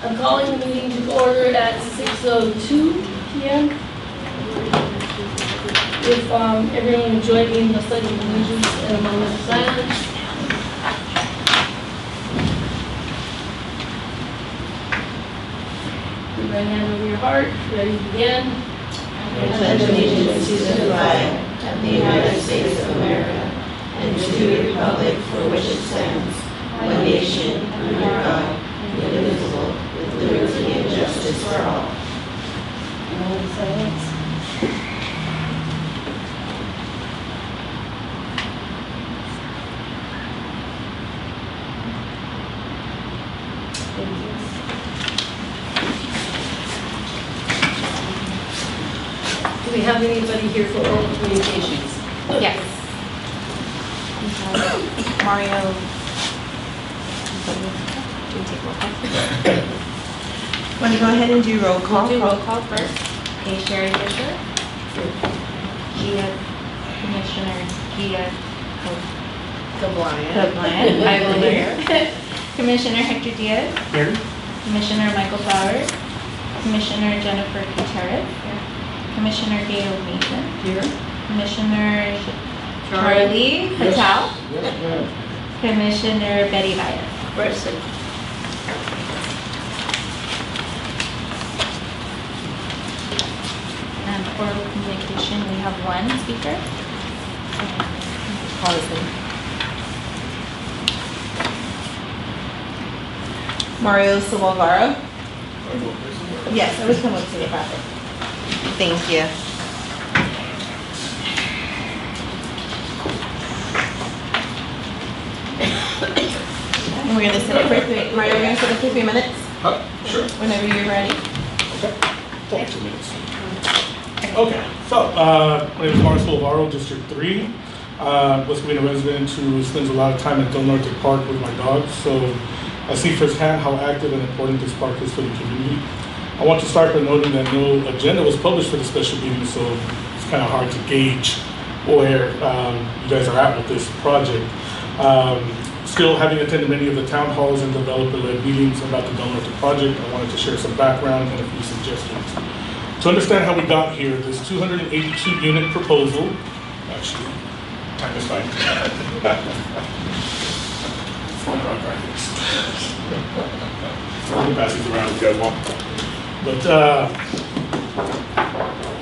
I'm calling the meeting to order at 6:02 p.m. If everyone would join me in the pledge of allegiance and a moment of silence. Put your right hand over your heart. Ready to begin. I pledge allegiance to the flag of the United States of America and to the republic for which it stands, one nation, under God, indivisible, with liberty and justice for all. Moment of silence. Do we have anybody here for oral communications? Yes. Mario. Want to go ahead and do roll call? We'll do roll call first. Okay, Sherry Fisher. Commissioner Gia Cablan. I will hear. Commissioner Hector Diaz. Here. Commissioner Michael Flowers. Commissioner Jennifer Gutierrez. Commissioner Gail Mason. Here. Commissioner Charlie Patel. Yes. Commissioner Betty Baez. Present. And oral communication, we have one speaker. Call his name. Mario Savalvaro. Yes, I was coming up to the traffic. Thank you. And we're going to sit up for 3 Mario, we're going to sit up for 3 minutes Sure. whenever you're ready. Okay. 2 minutes. Okay. So, my name is Mario Silvaro, District 3. West Covina resident who spends a lot of time at Del Norte Park with my dogs. So, I see firsthand how active and important this park is for the community. I want to start by noting that no agenda was published for the special meeting, so it's kind of hard to gauge where you guys are at with this project. Still, having attended many of the town halls and developer-led meetings about the Del Norte project, I wanted to share some background and a few suggestions. To understand how we got here, this 282-unit proposal, actually, time is fine. I'll pass these around if you guys want. But,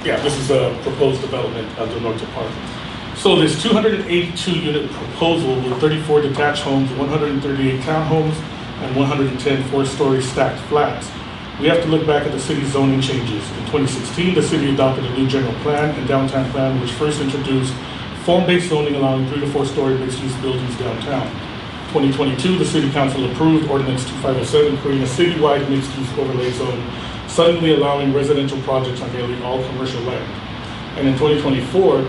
yeah, this is a proposed development of Del Norte Park. So this 282-unit proposal with 34 detached homes, 138 townhomes, and 110 four-story stacked flats. We have to look back at the city's zoning changes. In 2016, the city adopted a new general plan and downtown plan, which first introduced form-based zoning allowing 3 to 4-story mixed-use buildings downtown. 2022, the City Council approved Ordinance 2507, creating a citywide mixed-use overlay zone, suddenly allowing residential projects on nearly all commercial land. And in 2024,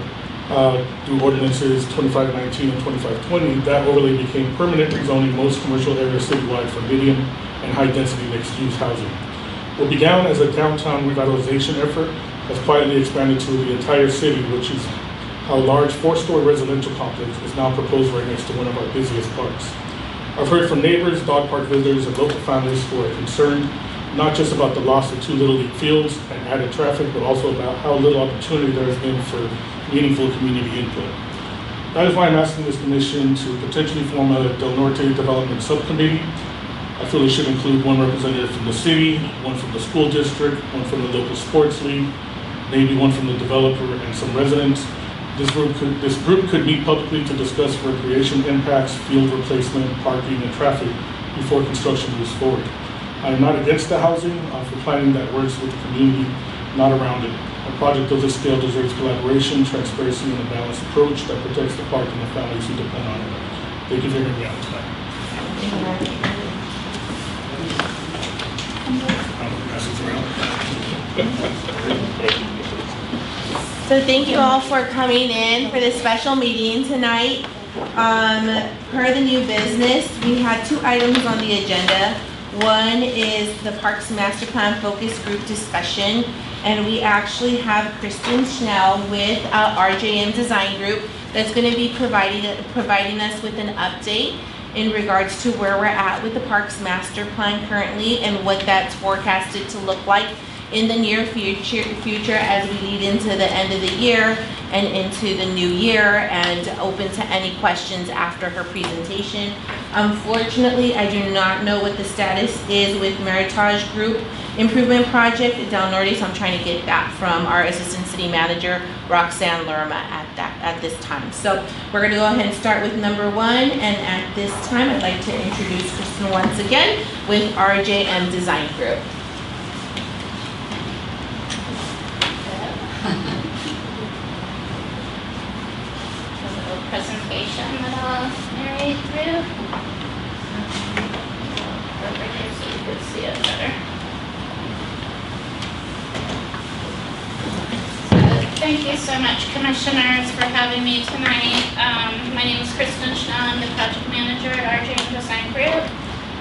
through ordinances 2519 and 2520, that overlay became permanent, rezoning most commercial areas citywide for medium and high-density mixed-use housing. What began as a downtown revitalization effort has quietly expanded to the entire city, which is how a large 4-story residential complex is now proposed right next to one of our busiest parks. I've heard from neighbors, dog park visitors, and local families who are concerned not just about the loss of 2 Little League fields and added traffic, but also about how little opportunity there has been for meaningful community input. That is why I'm asking this commission to potentially form a Del Norte Development Subcommittee. I feel it should include one representative from the city, one from the school district, one from the local sports league, maybe one from the developer and some residents. This group could meet publicly to discuss recreation impacts, field replacement, parking, and traffic before construction moves forward. I am not against the housing for planning that works with the community, not around it. A project of this scale deserves collaboration, transparency, and a balanced approach that protects the park and the families who depend on it. Thank you for hearing me out tonight. So thank you all for coming in for this special meeting tonight. Per the new business, we had 2 items on the agenda. One is the Parks Master Plan Focus Group discussion, and we actually have Kristen Schnell with RJM Design Group that's going to be providing us with an update. in regards to where we're at with the parks master plan currently and what that's forecasted to look like in the near future as we lead into the end of the year and into the new year, and open to any questions after her presentation. Unfortunately, I do not know what the status is with Meritage Group Improvement Project at Del Norte, so I'm trying to get that from our Assistant City Manager, Roxanne Lerma, at this time. So we're gonna go ahead and start with number 1, and at this time, I'd like to introduce Kristen once again with RJM Design Group. Presentation that I'll narrate through. Over here so you can see it better. So, thank you so much, Commissioners, for having me tonight. My name is Kristen Schnell. I'm the Project Manager at RJM Design Group.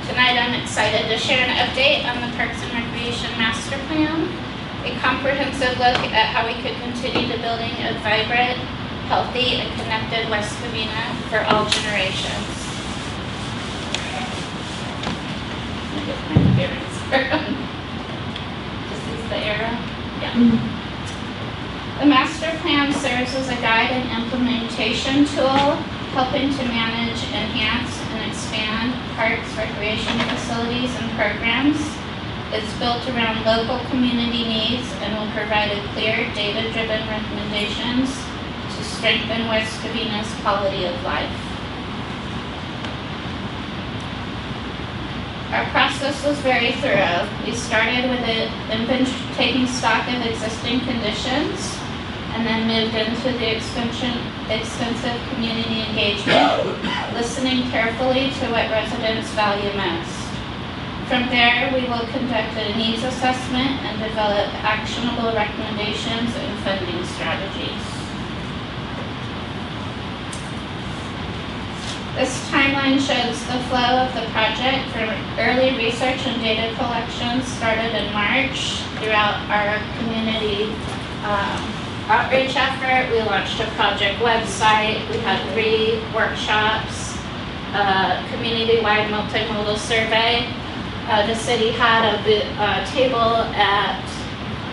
Tonight I'm excited to share an update on the Parks and Recreation Master Plan, a comprehensive look at how we could continue to building a vibrant, healthy, and connected West Covina for all generations. Let me get my bearings. This is the arrow? Yeah. The master plan serves as a guide and implementation tool, helping to manage, enhance, and expand parks, recreation facilities, and programs. It's built around local community needs and will provide a clear, data-driven recommendations to strengthen West Covina's quality of life. Our process was very thorough. We started with taking stock of existing conditions, and then moved into the extensive community engagement, listening carefully to what residents value most. From there, we will conduct a needs assessment and develop actionable recommendations and funding strategies. This timeline shows the flow of the project from early research and data collection started in March throughout our community outreach effort. We launched a project website. We had 3 workshops, community-wide multimodal survey. The city had a table at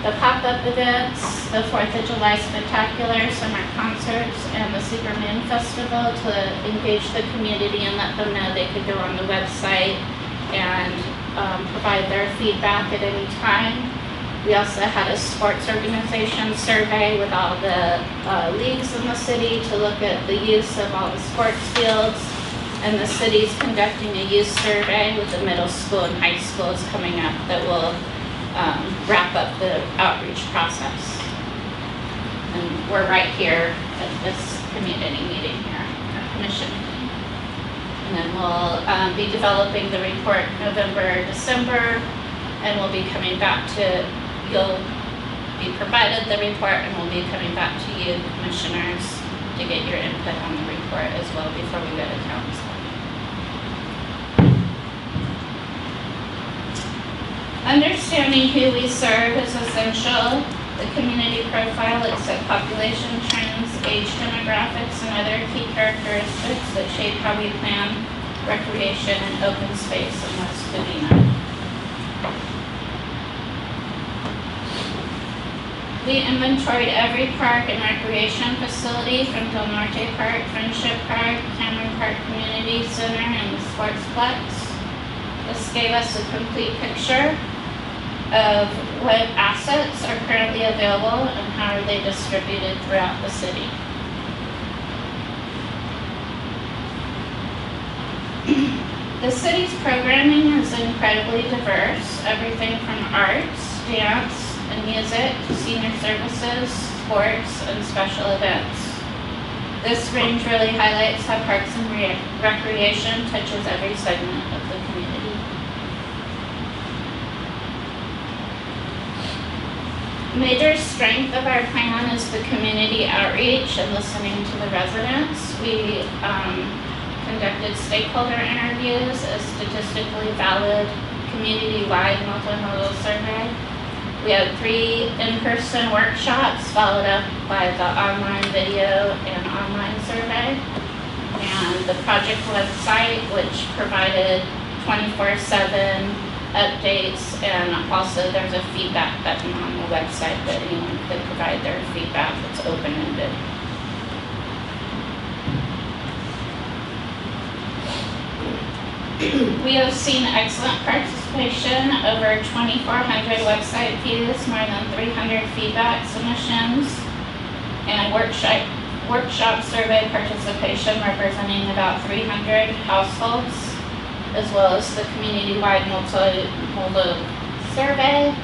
the pop-up events, the 4th of July Spectacular, summer concerts, and the Superman Festival to engage the community and let them know they could go on the website and provide their feedback at any time. We also had a sports organization survey with all the leagues in the city to look at the use of all the sports fields. And the city's conducting a youth survey with the middle school and high schools coming up that will wrap up the outreach process. And we're right here at this community meeting here, our commission meeting. And then we'll be developing the report November, December, and we'll be coming back to, you'll be provided the report, and we'll be coming back to you, commissioners, to get your input on the report as well before we go to council. Understanding who we serve is essential. The community profile looks at population trends, age demographics, and other key characteristics that shape how we plan recreation and open space in West Covina. We inventoried every park and recreation facility from Del Norte Park, Friendship Park, Cameron Park Community Center, and the Sportsplex. This gave us a complete picture of what assets are currently available and how are they distributed throughout the city. The city's programming is incredibly diverse, everything from arts, dance, and music to senior services, sports, and special events. This range really highlights how Parks and Recreation touches every segment of the community. Major strength of our plan is the community outreach and listening to the residents. We conducted stakeholder interviews, a statistically valid community-wide multimodal survey. We had 3 in-person workshops followed up by the online video and online survey. and the project website, which provided 24/7 updates, and also there's a feedback button on the website that anyone could provide their feedback. It's open-ended. We have seen excellent participation, over 2,400 website views, more than 300 feedback submissions, and workshop survey participation representing about 300 households, as well as the community-wide multimodal survey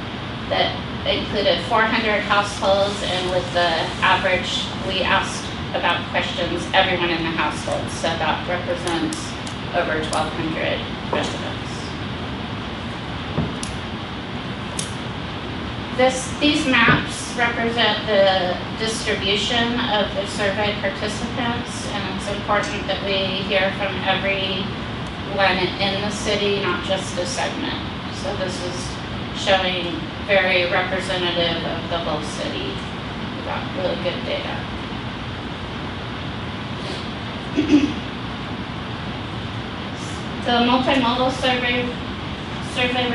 that included 400 households, and with the average, we asked about questions everyone in the household, so that represents over 1,200 residents. These maps represent the distribution of the survey participants, and it's important that we hear from everyone in the city, not just a segment. So this is showing very representative of the whole city. We got really good data. The multimodal survey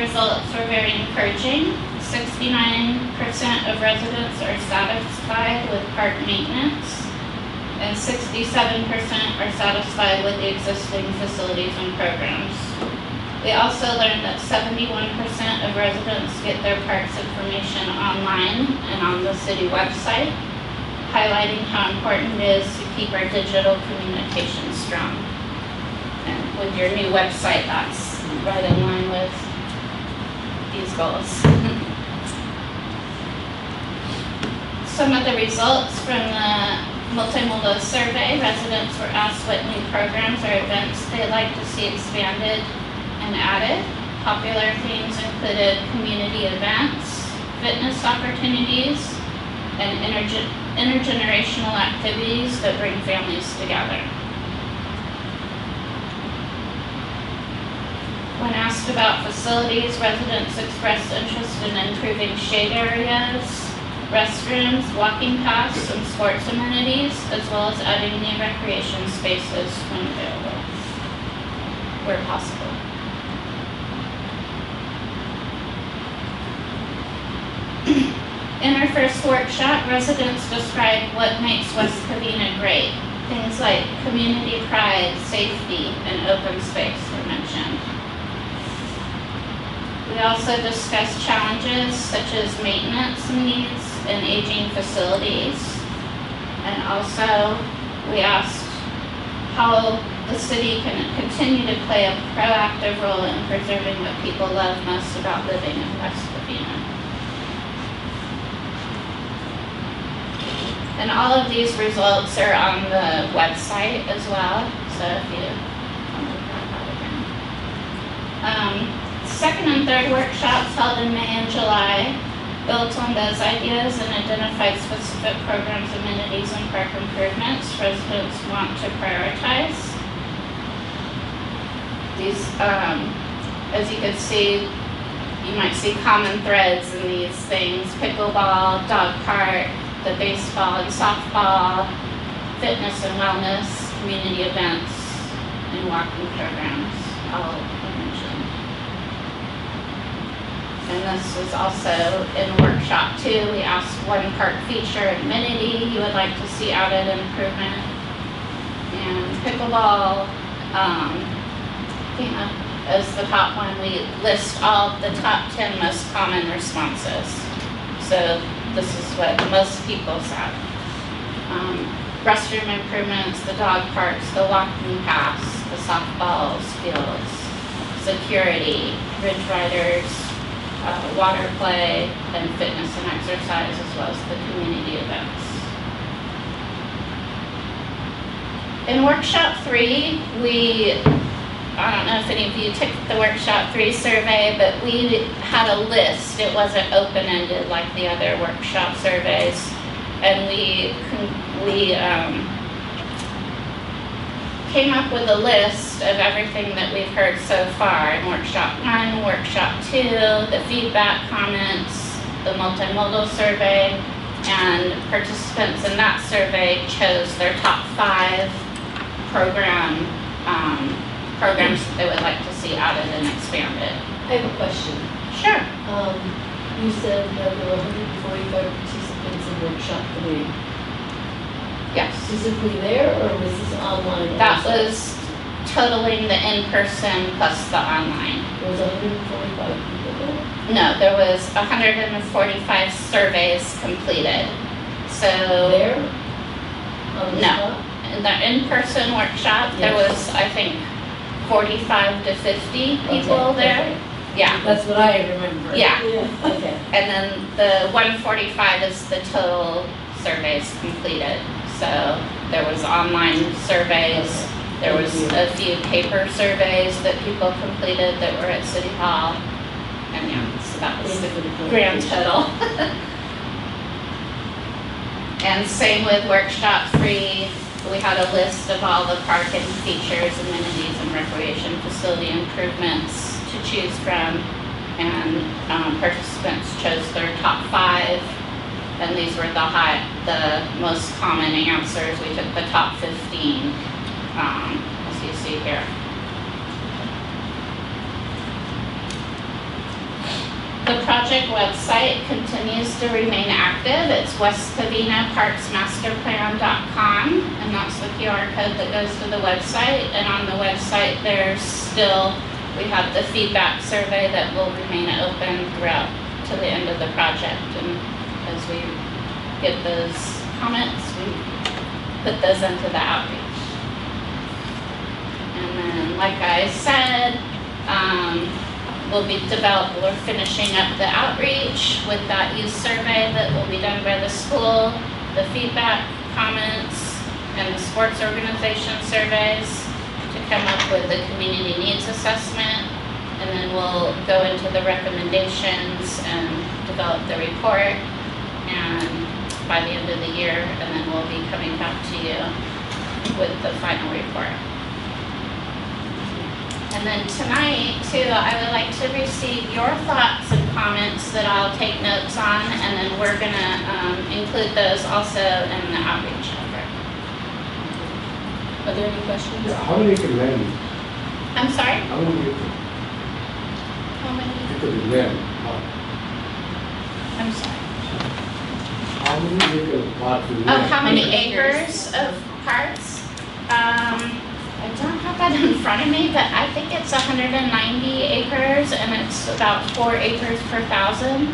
results were very encouraging. 69% of residents are satisfied with park maintenance, and 67% are satisfied with the existing facilities and programs. We also learned that 71% of residents get their parks information online and on the city website, highlighting how important it is to keep our digital communication strong. And with your new website, that's right in line with these goals. Some of the results from the multimodal survey, residents were asked what new programs or events they'd like to see expanded and added. Popular themes included community events, fitness opportunities, and intergenerational activities that bring families together. When asked about facilities, residents expressed interest in improving shade areas, restrooms, walking paths, and sports amenities, as well as adding new recreation spaces when available, where possible. In our first workshop, residents described what makes West Covina great. Things like community pride, safety, and open space were mentioned. We also discussed challenges such as maintenance needs and aging facilities. And also, we asked how the city can continue to play a proactive role in preserving what people love most about living in West Covina. And all of these results are on the website as well, so if you want to look at that again. Second and third workshops held in May and July built on those ideas and identified specific programs, amenities, and park improvements residents want to prioritize. These, as you can see, you might see common threads in these things: pickleball, dog park, the baseball and softball, fitness and wellness, community events, and walking programs, all mentioned. And this was also in workshop 2. We asked one park feature and amenity you would like to see added improvement. And pickleball came up as the top one. We list all the top 10 most common responses. So this is what most people said. Restroom improvements, the dog parks, the walking paths, the softball fields, security, ridge riders, water play, and fitness and exercise, as well as the community events. In workshop 3, I don't know if any of you took the workshop 3 survey, but we had a list. It wasn't open-ended like the other workshop surveys. And we came up with a list of everything that we've heard so far in workshop 1, workshop 2, the feedback comments, the multimodal survey, and participants in that survey chose their top 5 programs that they would like to see added and expanded. I have a question. Sure. You said that there were 145 participants in workshop 3. Yes. Physically there, or was this online? That also? was totaling the in-person plus the online. There was 145 people there? No, there was 145 surveys completed. So There? On the No. spot? in the in-person workshop, there Yes. was, I think, 45 to 50 people Okay, there. okay. Yeah, That's what I remember. yeah. Okay. And then the 145 is the total surveys completed. So there was online surveys, there was a few paper surveys that people completed that were at City Hall. And yeah, so that was Thank you the for the grand clarification. total. And same with workshop 3, we had a list of all the park and features, amenities, and recreation facility improvements to choose from. And participants chose their top 5, and these were the most common answers. We took the top 15, as you see here. The project website continues to remain active. It's westcovinaparksmasterplan.com, and that's the QR code that goes to the website. And on the website, we have the feedback survey that will remain open throughout to the end of the project. And as we get those comments, we put those into the outreach. And then, like I said, we're finishing up the outreach with that youth survey that will be done by the school, the feedback, comments, and the sports organization surveys to come up with the community needs assessment. And then we'll go into the recommendations and develop the report, and by the end of the year, and then we'll be coming back to you with the final report. And then tonight, too, I would like to receive your thoughts and comments that I'll take notes on, and then we're gonna include those also in the outreach effort. Are there any questions? Yeah, how many can land? I'm sorry? How many How many? acres land? I'm sorry. How many acres parks is Oh, land? how many acres of parks? I don't have that in front of me, but I think it's 190 acres, and it's about 4 acres per 1,000.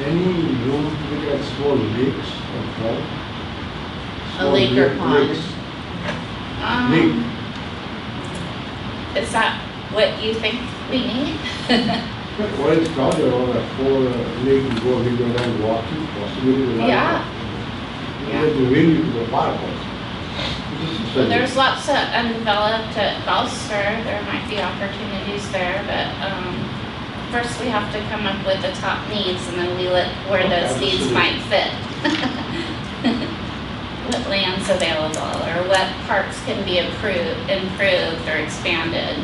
Any room to look at small lakes and ponds? A lake or pond? Lakes. Um, Is that what you think we need? Well, it's crowded on a 4 lake, you go around walking, possibly. Yeah. You have to really to the park also. Well, there's lots of undeveloped at Gulfster. There might be opportunities there, but first we have to come up with the top needs, and then we look where those needs might fit. What land's available, or what parks can be improved or expanded.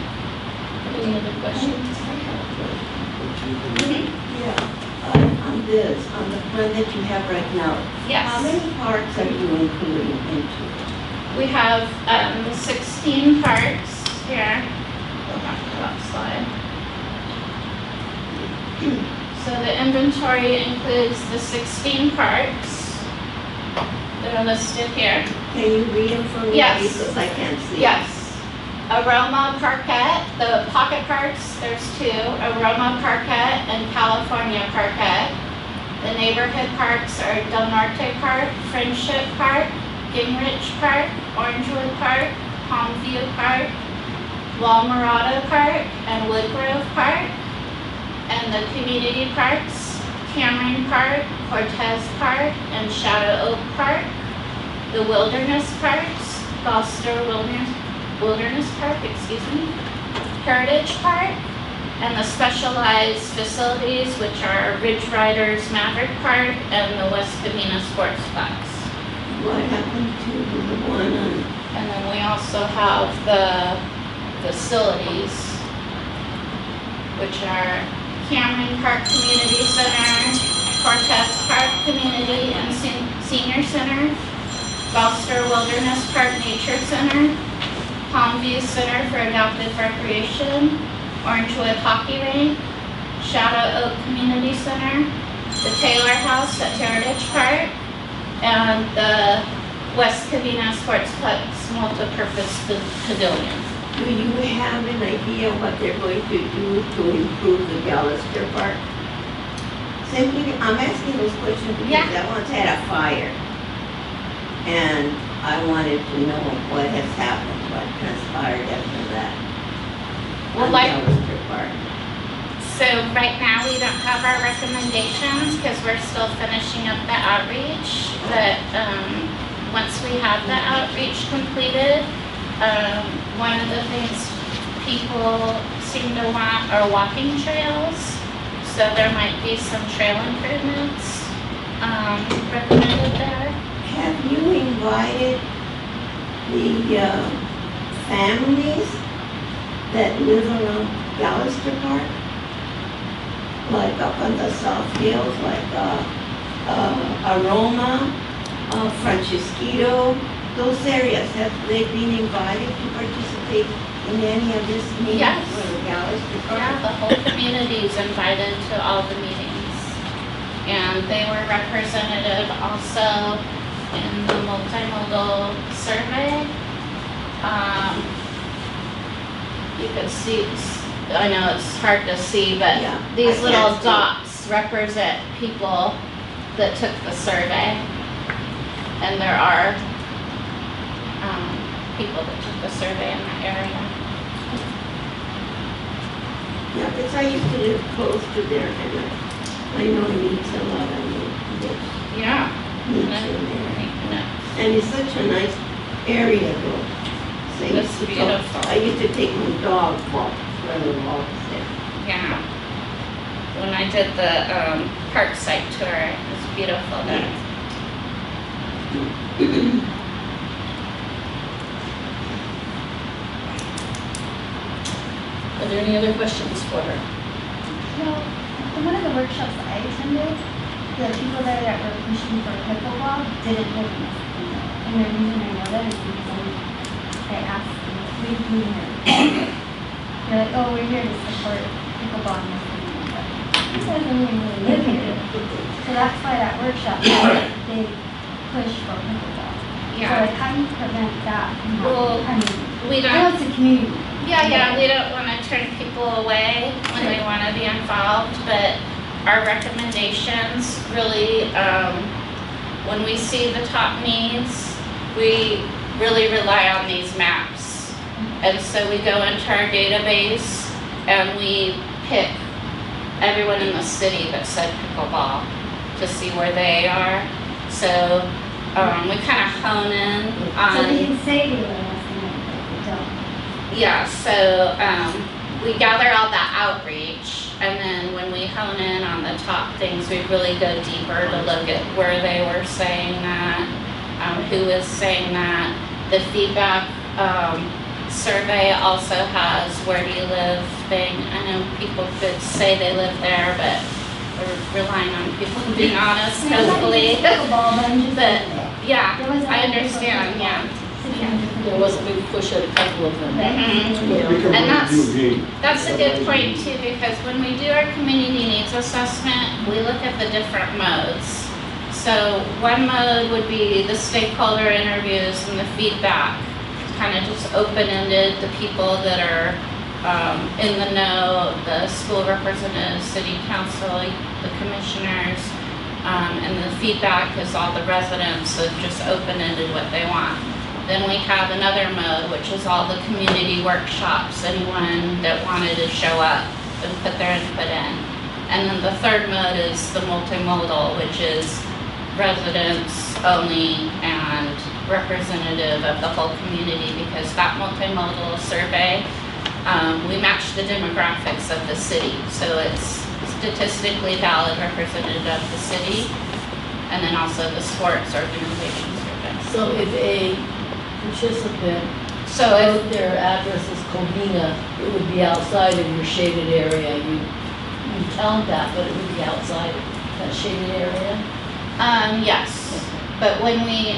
Any other questions? Yeah, on this, on the plan that you have right now, how Yes, many parks are you including into it? we have the 16 parks here. Go back to that slide. So the inventory includes the 16 parks that are listed here. Can you read them for me? Yes. Because I can't see. Yes. Aroma Parquet, the pocket parks, there's 2, Aroma Parquet and California Parquet. The neighborhood parks are Del Norte Park, Friendship Park, Gingrich Park, Orangewood Park, Palmview Park, Walmarado Park, and Woodgrove Park. And the community parks, Cameron Park, Cortez Park, and Shadow Oak Park. The wilderness parks, Gulfster Wilderness Park, Heritage Park, and the specialized facilities, which are Ridge Riders Maverick Park and the West Covina Sportsplex. What happened to the one on, And then we also have the facilities, which are Cameron Park Community Center, Cortez Park Community and Senior Center, Gulfster Wilderness Park Nature Center, Palm View Center for Adaptive Recreation, Orangewood Hockey Rink, Shadow Oak Community Center, the Taylor House at Heritage Park, and the West Covina Sportsplex Multipurpose Pavilion. Do you have an idea what they're going to do to improve the Gallister Park? Simply, I'm asking those questions because Yeah. I once had a fire. And I wanted to know what has happened, what transpired after that. Well, on like- Gallister Park. So right now, we don't have our recommendations because we're still finishing up the outreach. But once we have the outreach completed, one of the things people seem to want are walking trails. So there might be some trail improvements recommended there. Have you invited the families that live around Gallister Park? Like up on the South Hills, like Aroma, Francisquito, those areas, have they been invited to participate in any of this meeting Yes. for the Gallister Park? Yeah, the whole community is invited to all the meetings. And they were representative also in the multimodal survey. You can see, I know it's hard to see, but Yeah, these I little can't see. dots represent people that took the survey. And there are people that took the survey in that area. Yeah, because I used to live close to there, and I know it needs a lot of Yeah. needs No, in there. no. And it's such a nice area though. So I It's used to go- beautiful. I used to take my dog walk, for the walks there. Yeah. When I did the park site tour, it was beautiful there. Are there any other questions for her? Well, in one of the workshops that I attended, the people there that were pushing for pickleball didn't live in this area. And the reason I know that is because I asked them, what are you doing here? They're like, oh, we're here to support pickleball in this area. This doesn't really live here. So that's why that workshop had a big push for pickleball. So Yeah. like, how do you prevent that from Well, happening? I mean, We I know don't, it's a community. yeah, we don't want to turn people away when they want to be involved, but our recommendations really, when we see the top needs, we really rely on these maps. And so we go into our database and we pick everyone in the city that said pickleball to see where they are. So we kind of hone in So they on, can say they live in this area, but they don't. yeah, so we gather all that outreach, and then when we hone in on the top things, we really go deeper to look at where they were saying that, who is saying that. The feedback survey also has where do you live thing. I know people could say they live there, but we're relying on people being honest, hopefully. Pickleball, but I'm just. But, yeah, There was a- I understand, yeah. There was a big push at a couple of them. Mhm. And that's- Video game. That's a good point too, because when we do our community needs assessment, we look at the different modes. So one mode would be the stakeholder interviews and the feedback, kind of just open-ended, the people that are in the know, the school representatives, city council, the commissioners, and the feedback is all the residents, so just open-ended what they want. Then we have another mode, which is all the community workshops, anyone that wanted to show up and put their input in. And then the third mode is the multimodal, which is residents only and representative of the whole community, because that multimodal survey, we match the demographics of the city. So it's statistically valid representative of the city, and then also the sports organization survey. So if a participant So wrote their address is Covina, it would be outside of your shaded area. You count that, but it would be outside of that shaded area. yes, but when we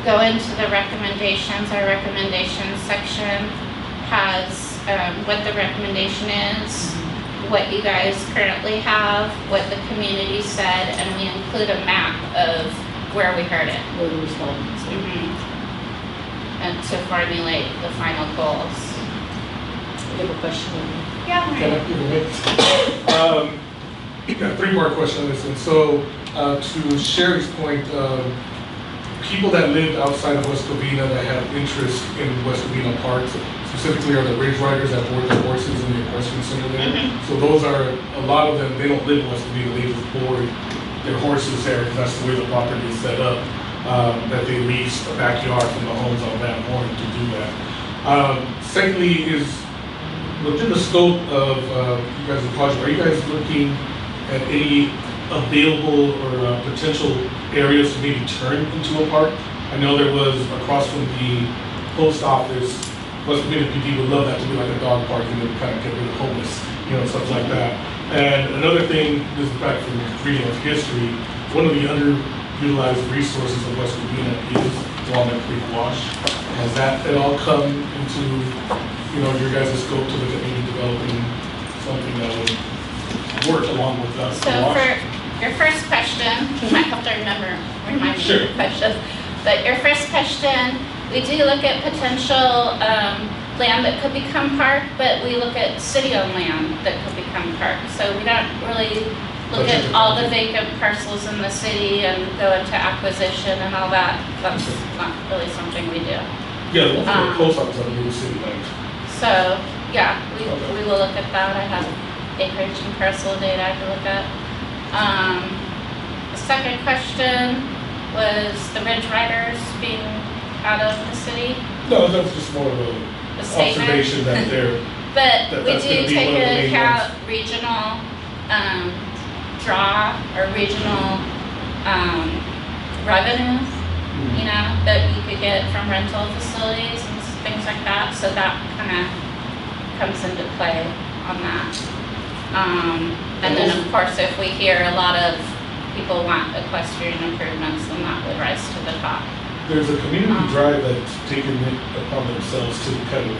go into the recommendations. Our recommendations section has what the recommendation is, what you guys currently have, what the community said, and we include a map of where we heard it. Where the respondents are. And to formulate the final goals. You have a question on that? Yeah. Got a three-part question on this one. So, to Sherry's point, people that live outside of West Covina that have interest in West Covina parks, specifically are the ridge riders that board their horses in the equestrian center there. So those are, a lot of them, they don't live in West Covina, they just board their horses there, because that's the way the property is set up, that they lease a backyard from the homes on Van Horn to do that. Secondly is, within the scope of you guys' project, are you guys looking at any available or potential areas to maybe turn into a park? I know there was across from the post office, West Covina PD would love that to be like a dog park, and then kind of get rid of homeless, stuff like that. And another thing, this is back from reading of history, one of the underutilized resources of West Covina is Walnut Creek Wash. Has that at all come into, your guys' scope to look at maybe developing something that would work along with that? So for your first question, you might have to remind me of the questions. But your first question, we do look at potential land that could become park, but we look at city-owned land that could become park. So we don't really look at all the vacant parcels in the city and go into acquisition and all that. That's not really something we do. Yeah, the one for the post office on the city land. So yeah, we will look at that. I have acreage and parcel data I can look at. The second question was the ridge riders being out of the city. No, that's just more of a observation that they're. But we that's do gonna be take one of the into main account regional draw or regional revenue, that you could get from rental facilities and things like that. So that kind of comes into play on that. And then of course, if we hear a lot of people want equestrian improvements, then that would rise to the top. There's a community drive that's taken it upon themselves to kind of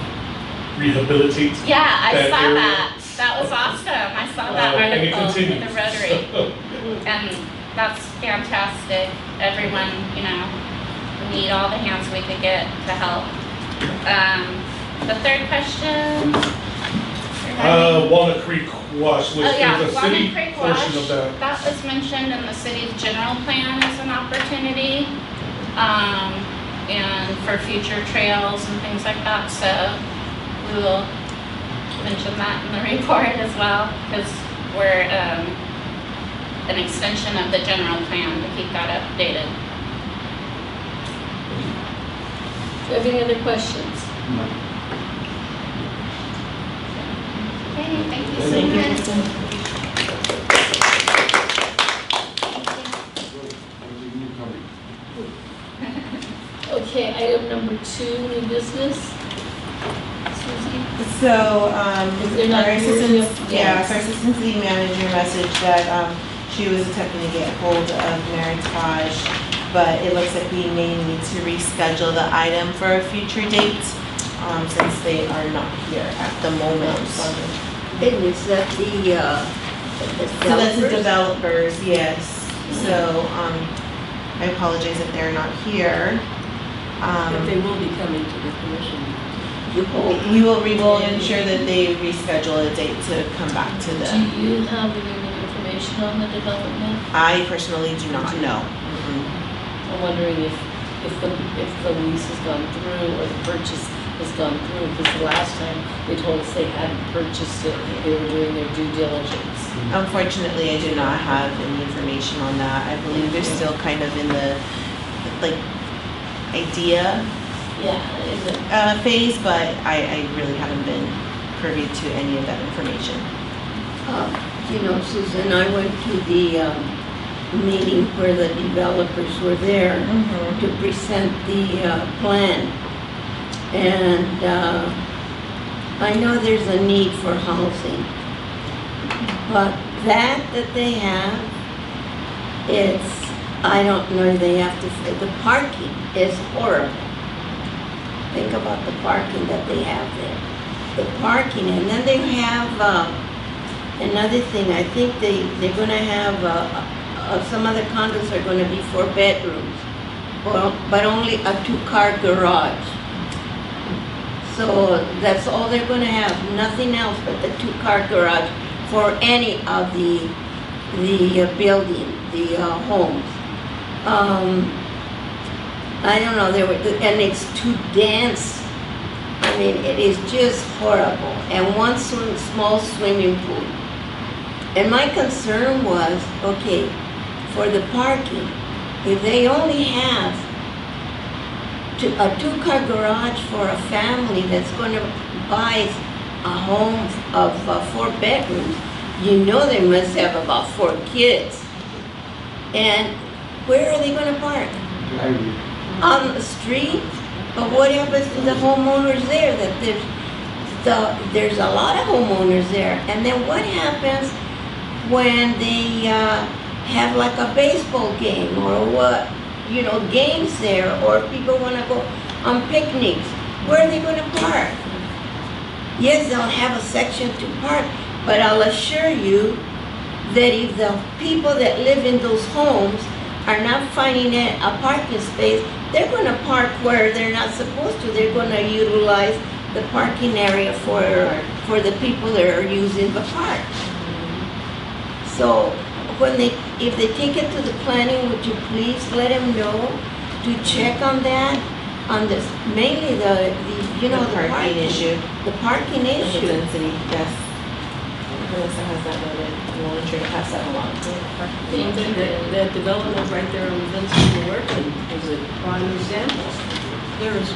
rehabilitate. Yeah, I that saw area. that. That was awesome. I saw that And it article in continues. the Rotary. And that's fantastic. Everyone, we need all the hands we could get to help. The third question? Walnut Creek Wash, which Oh yeah, there's a Walnut city Creek Wash, portion of that. that was mentioned in the city's general plan as an opportunity. And for future trails and things like that, so we will mention that in the report as well, because we're an extension of the general plan to keep that updated. Do you have any other questions? Okay, thank you so Thank you. Okay, item number 2, new business. Susie? So, Is there not our assistant, here? our assistant city manager messaged that, she was attempting to get hold of Meritage, but it looks like we may need to reschedule the item for a future date, since they are not here at the moment. And is that the So that's the developers? developers, yes. So, I apologize if they're not here. But they will be coming to the commission. You hope. We will ensure that they reschedule a date to come back to Do them. you have any information on the development? I personally do not know. I'm wondering if the lease has gone through or the purchase has gone through, because the last time they told us they hadn't purchased it, they were doing their due diligence. Unfortunately, I do not have any information on that. I believe they're still kind of in the, idea Yeah, phase, but I really haven't been privy to any of that information. Susan, I went to the meeting where the developers were there to present the plan. And I know there's a need for housing, but that they have, it's I don't know if they have to, the parking is horrible. Think about the parking that they have there. The parking, and then they have, another thing, I think they're gonna have, some other condos are gonna be 4 bedrooms, but only a 2-car garage. So that's all they're gonna have, nothing else but the 2-car garage for any of the building, the homes. I don't know, and it's too dense. I mean, it is just horrible. And one small swimming pool. And my concern was, okay, for the parking, if they only have a 2-car garage for a family that's going to buy a home of 4 bedrooms, you know they must have about 4 kids. And where are they going to park? On the street? But what happens to the homeowners there? That there's a lot of homeowners there. And then what happens when they have like a baseball game or what, you know, games there, or people want to go on picnics? Where are they going to park? Yes, they'll have a section to park, but I'll assure you that if the people that live in those homes are not finding a parking space, they're going to park where they're not supposed to. They're going to utilize the parking area for the people that are using the park. So if they take it to the planning, would you please let them know to check on that, on this, mainly the parking issue. The parking The issue. density, yes. Melissa has that noted, we want to try to pass that along. Thank you. That development right there in Vincent Working is a prime example. There's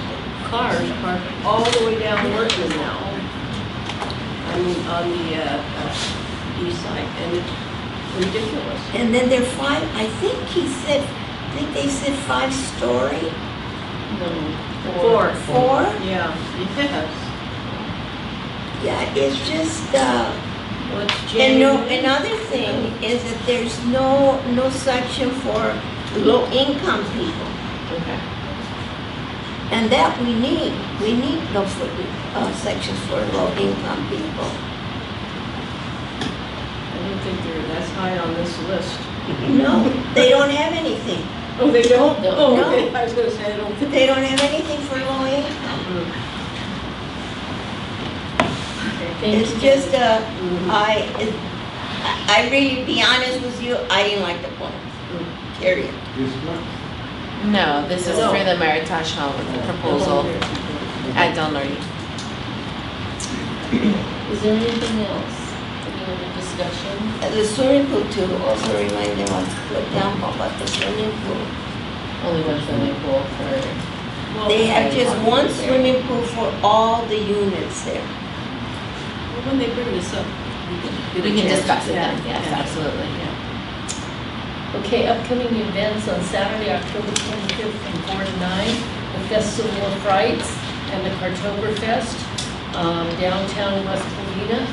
cars parked all the way down Working now. I mean, on the east side, and it's ridiculous. And then they're 5, I think they said 5-story. Four. 4? Yeah, yes. Yeah, it's just, Well, it's and January. another thing is that there's no section for low-income people. Okay. And that we need no sections for low-income people. I don't think they're that's high on this list. No, they don't have anything. Oh, they don't? No. Oh, No. okay, I was gonna say, I don't think. They don't have anything for low-income. Thank It's you. just, I really, be honest with you, I didn't like the plans. Period. No, this is for the Meritage home proposal at Del Norte. Is there anything else? Any other discussion? The swimming pool too, also remind them to put down about the swimming pool. Only one swimming pool for, They have just one swimming pool for all the units there. Well, when they bring this up, we can discuss it then, yes, absolutely. Okay, upcoming events on Saturday, October 25th from 4 to 9, the Festival of Frights and the Cartoberfest, downtown West Covina,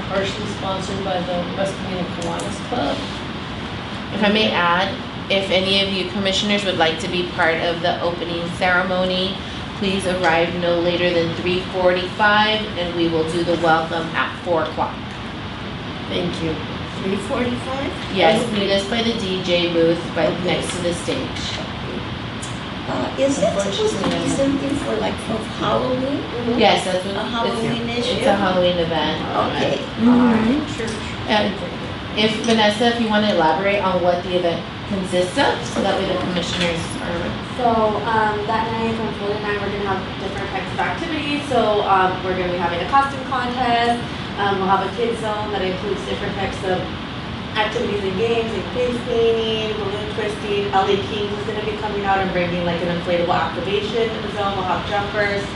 partially sponsored by the West Covina Kiwanis Club. If I may add, if any of you commissioners would like to be part of the opening ceremony, please arrive no later than 3:45 and we will do the welcome at 4 o'clock. Thank you. 3:45? Yes, meet us by the DJ booth next to the stage. Is that supposed to be something for Halloween? Yes, that's what, A Halloween it's issue? a Halloween event. Okay. And if Vanessa, if you want to elaborate on what the event consists of, so that way the commissioners are. So that night from 4 to 9, we're gonna have different types of activities. So we're gonna be having a costume contest. We'll have a kids zone that includes different types of activities and games, like face painting, balloon twisting. LA Kings is gonna be coming out and bringing like an inflatable activation zone. We'll have jumpers,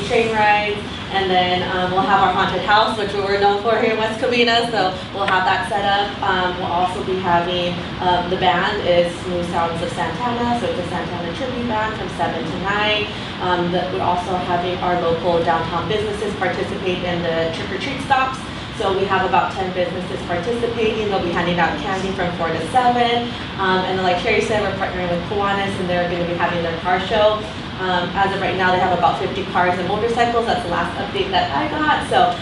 train rides, and then we'll have our haunted house, which we're known for here in West Covina. So we'll have that set up. We'll also be having the band is Smooth Sounds of Santana, so it's a Santana tribute band from 7 to 9. We're also having our local downtown businesses participate in the trick-or-treat stops. So we have about 10 businesses participating. They'll be handing out candy from 4 to 7. And then like Carrie said, we're partnering with Kiwanis and they're going to be having their car show. As of right now, they have about 50 cars and motorcycles. That's the last update that I got. So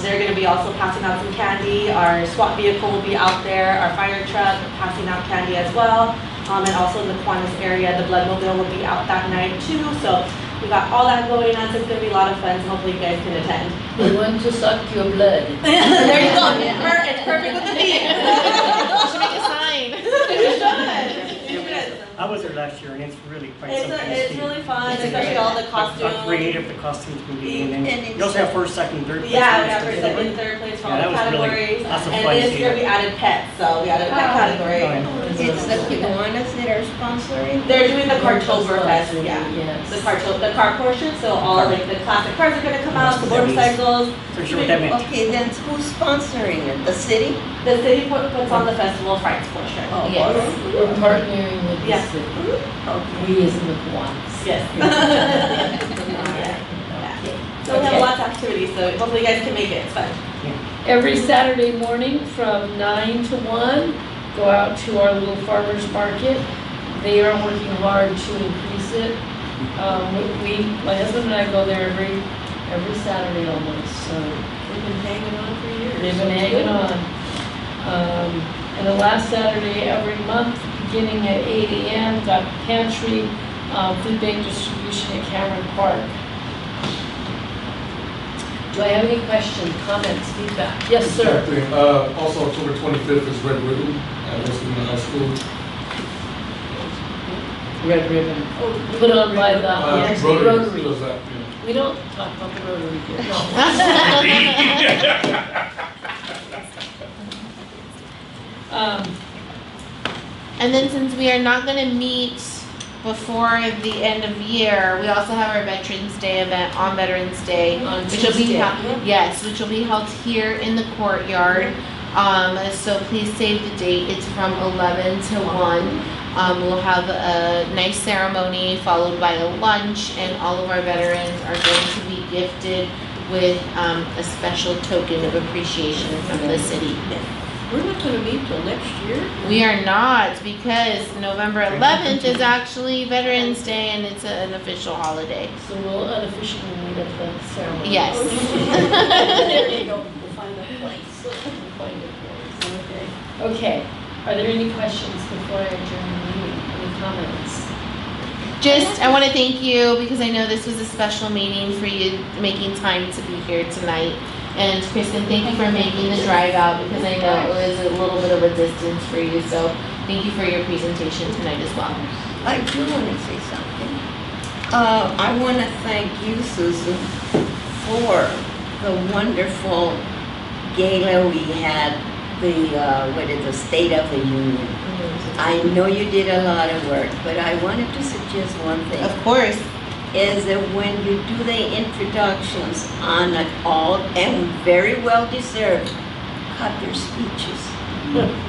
they're going to be also passing out some candy. Our SWAT vehicle will be out there. Our fire truck passing out candy as well. And also in the Kiwanis area, the blood mobile will be out that night too. So we got all that going on. So it's going to be a lot of fun. So hopefully you guys can attend. We want to suck your blood. There you go. It's perfect with the theme. Should make a sign. I was there last year and it's really quite It's something. really fun, especially all the How costumes. creative the costumes can be, and And then it's- you also have first, second, third place. Yeah, we winners have to first, do it. second, third place for Yeah, all that the was really- categories. that's a And fun this scene. year we added pets, so we added a pet category. It's the Kiwanis that are sponsoring? They're doing the Cartober Fest, yeah. Yes. The car portion, so all like the classic cars are gonna come out, the motorcycles. So sure what that meant. Okay, then who's sponsoring it? The city? The city puts on the festival of frights portion. Yes, we're partnering with the Yeah. city. Okay. We as in the Kiwanis. Yes. Okay. So we have Okay. lots of activities, so hopefully you guys can make it, it's fun. Every Saturday morning from 9 to 1, go out to our little farmer's market. They are working hard to increase it. My husband and I go there every Saturday almost, so We've been hanging on for years. they've been hanging on. And the last Saturday every month, beginning at 8 a.m., got pantry, food bank distribution at Cameron Park. Do I have any questions, comments, feedback? Yes, sir. Exactly. Also, October 25th is Red Ribbon at West Covina High School. Red ribbon. Put on by the Rotary Rotary. does that, We don't talk about the Rotary here. And then since we are not gonna meet before the end of the year, we also have our Veterans Day event on Veterans Day. On Which will be Tuesday. held, yes, which will be held here in the courtyard. So please save the date, it's from 11 to 1. We'll have a nice ceremony followed by a lunch, and all of our veterans are going to be gifted with a special token of appreciation from the city. We're not gonna meet till next year. We are not, because November 11th is actually Veterans Day and it's an official holiday. So we'll unofficially meet at the ceremony. Yes. There you go. We'll find a place. We'll find a place. Okay. Are there any questions before I adjourn the meeting? Any comments? Just, I want to thank you because I know this was a special meeting for you, making time to be here tonight. And Kristen, thank you for making the drive out because I know it was a little bit of a distance for you. So thank you for your presentation tonight as well. I do want to say something. I want to thank you, Susan, for the wonderful gala we had, the State of the Union. I know you did a lot of work, but I wanted to suggest one thing. Of course. Is that when you do the introductions on it all, and very well deserved, cut their speeches.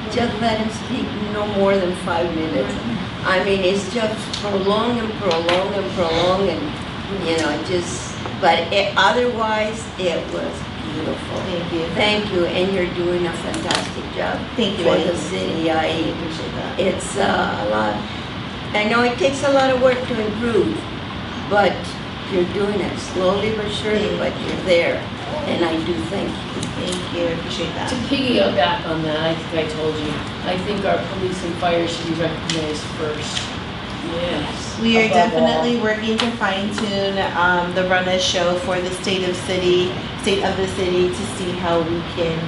Just let them speak no more than 5 minutes. I mean, it's just prolong and prolong and prolong and, otherwise it was beautiful. Thank you. Thank you, and you're doing a fantastic job. Thank you, For Eddie. the city. I appreciate that. It's a lot. I know it takes a lot of work to improve, but you're doing it slowly but surely, but you're there. And I do thank you. Thank you, I appreciate that. To piggyback on that, I think I told you, I think our police and fire should be recognized first. Yes. We are Above all. definitely working to fine tune the run show for the state of the city to see how we can,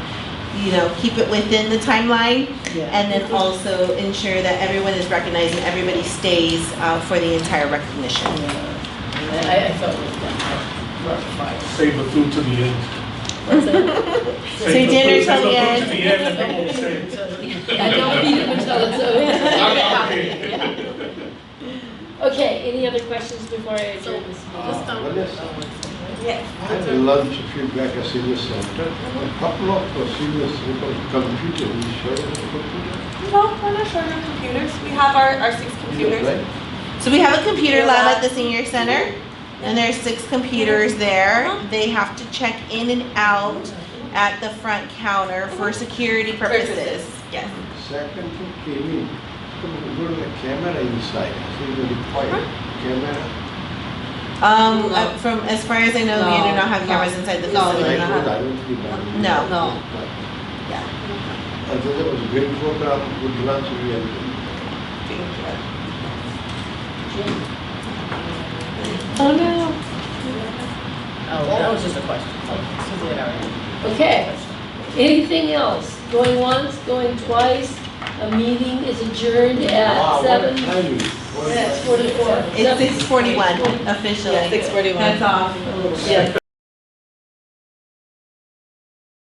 keep it within the timeline. Yeah. And then also ensure that everyone is recognized and everybody stays for the entire recognition. I felt like that. Fire. Save the food to the end. What's that? Say dinner till the end. Save the food to the end and then we'll say. Yeah, don't feed them until it's over. Okay, any other questions before I adjourn this meeting? Vanessa, Yes. at the lunch feedback at senior center, a couple of seniors with a computer, we share the computer. No, we're not short on computers. We have our 6 computers. Right? So we have a computer lab at the senior center, and there's 6 computers there. Uh-huh. They have to check in and out at the front counter for security purposes. Yes. Second thing came in, go to the camera inside, I think the required camera. From, as far as I know, we do not have cameras inside the No, we facility. don't have- I don't think that. No. No. Yeah. I thought that was a great program, good lunch, we had. Oh, no. Oh, that was just a question. Susie had already. Okay. Anything else? Going once, going twice? A meeting is adjourned at Wow, what a 7. timing. What a It's timing. 44. It's 6:41 officially. Yeah, 6:41. That's off a little bit. Yeah.